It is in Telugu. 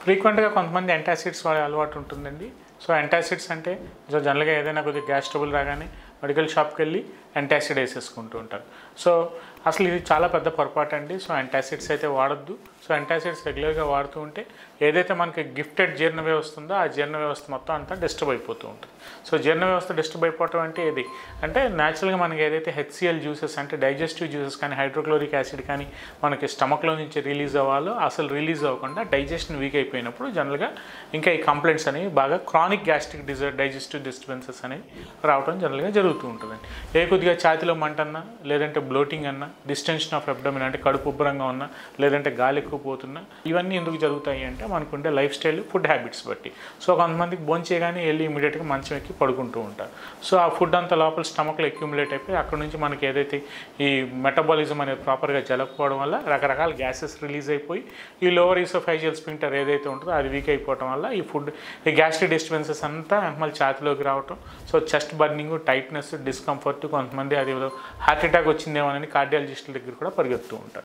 ఫ్రీక్వెంట్‌గా కొంతమంది యాంటాసిడ్స్ వాడే అలవాటు ఉంటుందండి. సో, యాంటాసిడ్స్ అంటే జనరల్‌గా ఏదైనా కొద్దిగా గ్యాస్ ట్రబుల్ రాగానే మెడికల్ షాప్‌కెళ్ళి యాంటాసిడ్ ఏసేసుకుంటూ ఉంటారు. సో, అసలు ఇది చాలా పెద్ద పొరపాటండి. సో, యాంటాసిడ్స్ అయితే వాడొద్దు. సో, యాంటాసిడ్స్ రెగ్యులర్‌గా వాడుతూ ఉంటే ఏదైతే మనకి గిఫ్టెడ్ జీర్ణ వ్యవస్థ ఉందో ఆ జీర్ణ వ్యవస్థ మొత్తం అంతా డిస్టర్బ్ అయిపోతూ ఉంటుంది. సో, జీర్ణ వ్యవస్థ డిస్టర్బ్ అయిపోవటం అంటే ఏది అంటే న్యాచురల్‌గా మనకి ఏదైతే హెచ్‌సిఎల్ జ్యూసెస్ అంటే డైజెస్టివ్ జ్యూసెస్ కానీ హైడ్రోక్లోరిక్ యాసిడ్ కానీ మనకి స్టమక్‌లో నుంచి రిలీజ్ అవ్వాలో అసలు రిలీజ్ అవ్వకుండా డైజెషన్ వీక్ అయిపోయినప్పుడు జనరల్‌గా ఇంకా ఈ కంప్లైంట్స్ అనేవి బాగా క్రానిక్ గ్యాస్ట్రిక్ డైజెస్టివ్ డిస్టర్బెన్సెస్ అనేవి రావడం జనరల్‌గా జరుగుతూ ఉంటుందండి. కొద్దిగా ఛాతీలో మంటన్నా లేదంటే బ్లోటింగ్ అన్నా డిస్టెన్షన్ ఆఫ్ అబ్డోమెన్ అంటే కడుపు ఉబ్బరంగా ఉన్నా లేదంటే గాలి ఎక్కువ పోతున్నా ఇవన్నీ ఎందుకు జరుగుతాయి అంటే మనకుండే లైఫ్ స్టైల్ ఫుడ్ హ్యాబిట్స్ బట్టి. సో, కొంతమందికి భోంచేయగానే వెళ్ళి ఇమీడియట్‌గా మంచం ఎక్కి పడుకుంటూ ఉంటారు. సో, ఆ ఫుడ్ అంతా లోపల స్టమక్‌లో అక్యుములేట్ అయిపోయి అక్కడ నుంచి మనకి ఏదైతే ఈ మెటబాలిజం అనేది ప్రాపర్‌గా జరగకపోవడం వల్ల రకరకాల గ్యాసెస్ రిలీజ్ అయిపోయి ఈ లోవర్ ఈసోఫేజియల్ స్ఫింక్టర్ ఏదైతే ఉంటుందో అది వీక్ అయిపోవడం వల్ల ఈ గ్యాస్ట్రిక్ డిస్టర్బెన్సెస్ అంతా మళ్ళీ ఛాతీలోకి రావటం. So, chest burning, tightness, discomfort, కొంతమంది అది హార్ట్ అటాక్ వచ్చిందేమోనని కార్డియాలజిస్టుల దగ్గర కూడా పరిగెడుతూ ఉంటారు.